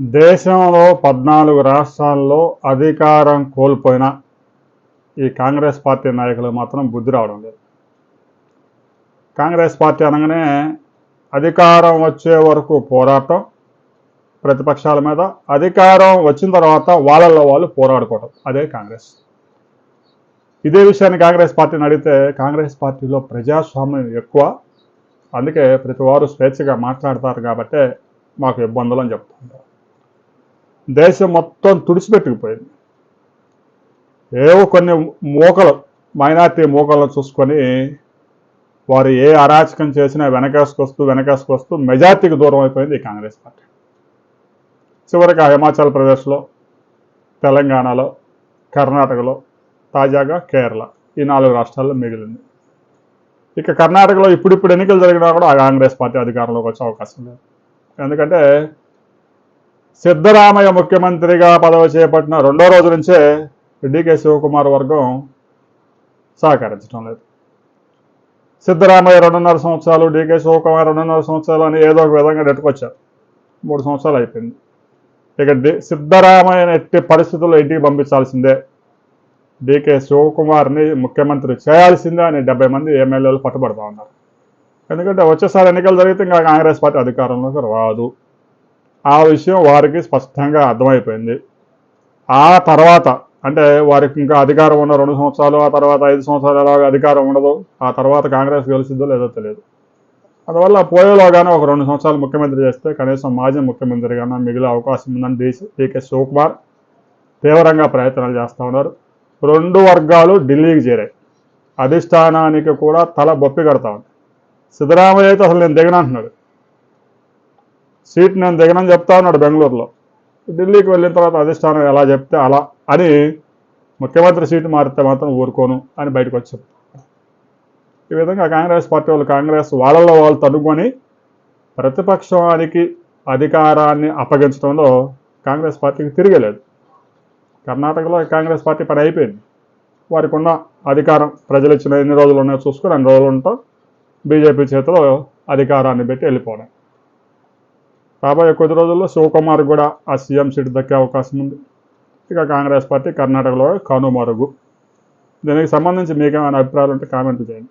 దేశంలో 14 రాష్ట్రాల్లో అధికారం కోల్పోయిన ఈ కాంగ్రెస్ పార్టీ నాయకులు మాత్రం బుద్ధి రావడం లేదు. కాంగ్రెస్ పార్టీ అనగానే అధికారం వచ్చే వరకు పోరాటం, ప్రతిపక్షాల మీద, అధికారం వచ్చిన తర్వాత వాళ్ళల్లో వాళ్ళు పోరాడుకోవడం, అదే కాంగ్రెస్. ఇదే విషయాన్ని కాంగ్రెస్ పార్టీని అడిగితే కాంగ్రెస్ పార్టీలో ప్రజాస్వామ్యం ఎక్కువ, అందుకే ప్రతి వారు స్వేచ్ఛగా మాట్లాడతారు కాబట్టే మాకు ఇబ్బందులు అని చెప్తుంటారు. దేశం మొత్తం తుడిచిపెట్టుకుపోయింది. ఏవో కొన్ని మూకలు, మైనార్టీ మూకలను చూసుకొని వారు ఏ అరాచకం చేసినా వెనకేసుకొస్తూ మెజార్టీకి దూరం అయిపోయింది ఈ కాంగ్రెస్ పార్టీ. చివరికి హిమాచల్ ప్రదేశ్లో, తెలంగాణలో, కర్ణాటకలో, తాజాగా కేరళ, ఈ 4 రాష్ట్రాల్లో మిగిలింది. ఇక కర్ణాటకలో ఇప్పుడు ఎన్నికలు జరిగినా కూడా ఆ కాంగ్రెస్ పార్టీ అధికారంలోకి వచ్చే అవకాశం లేదు. ఎందుకంటే సిద్ధరామయ్య ముఖ్యమంత్రిగా పదవి చేపట్టిన 2వ రోజు నుంచే డికే శివకుమార్ వర్గం సహకరించడం లేదు. సిద్ధరామయ్య 2.5 సంవత్సరాలు, డికే శివకుమార్ 2.5 సంవత్సరాలు అని ఏదో ఒక విధంగా నెట్టుకొచ్చారు. 3 సంవత్సరాలు అయిపోయింది. ఇక సిద్ధరామయ్య ఎట్టి పరిస్థితుల్లో ఇంటికి పంపించాల్సిందే, డికే శివకుమార్ని ముఖ్యమంత్రి చేయాల్సిందే అని 70 మంది ఎమ్మెల్యేలు పట్టుబడుతూ ఉన్నారు. ఎందుకంటే వచ్చేసారి ఎన్నికలు జరిగితే ఇంకా కాంగ్రెస్ పార్టీ అధికారంలోకి రాదు. ఆ విషయం వారికి స్పష్టంగా అర్థమైపోయింది. ఆ తర్వాత అంటే వారికి ఇంకా అధికారం ఉన్న 2 సంవత్సరాలు, ఆ తర్వాత 5 సంవత్సరాలు ఎలాగో అధికారం ఉండదు, ఆ తర్వాత కాంగ్రెస్ గెలిచిందో లేదో తెలియదు. అందువల్ల పోయేలోగానే ఒక 2 సంవత్సరాలు ముఖ్యమంత్రి చేస్తే కనీసం మాజీ ముఖ్యమంత్రిగానే మిగిలే అవకాశం ఉందని డికే శివకుమార్ తీవ్రంగా ప్రయత్నాలు చేస్తూ ఉన్నారు. 2 వర్గాలు ఢిల్లీకి చేరాయి. అధిష్టానానికి కూడా తల బొప్పి కడతా ఉంది. సిద్ధరామయ్య అయితే అసలు నేను దిగనంటున్నాడు, సీట్ నేను దిగనని చెప్తా ఉన్నాడు బెంగళూరులో. ఢిల్లీకి వెళ్ళిన తర్వాత అధిష్టానం ఎలా చెప్తే అలా అని, ముఖ్యమంత్రి సీటు మారితే మాత్రం ఊరుకోను అని బయటకు వచ్చి చెప్తారు. ఈ విధంగా కాంగ్రెస్ పార్టీ వాళ్ళు వాళ్ళలో వాళ్ళు తనుకొని ప్రతిపక్షానికి అధికారాన్ని అప్పగించడంలో కాంగ్రెస్ పార్టీకి తిరగలేదు. కర్ణాటకలో కాంగ్రెస్ పార్టీ పని అయిపోయింది. వారికి ఉన్న అధికారం ప్రజలు ఇచ్చిన ఎన్ని రోజులు ఉన్నాయో చూసుకొని అన్ని రోజులు ఉంటాం, బీజేపీ చేతిలో అధికారాన్ని పెట్టి వెళ్ళిపోవడం. రాబోయే కొద్ది రోజుల్లో శివకుమార్ కూడా ఆ సీఎం సీట్ దక్కే అవకాశం ఉంది. ఇక కాంగ్రెస్ పార్టీ కర్ణాటకలో కనుమరుగు. దీనికి సంబంధించి మీకేమైనా అభిప్రాయాలు ఉంటే కామెంట్ చేయండి.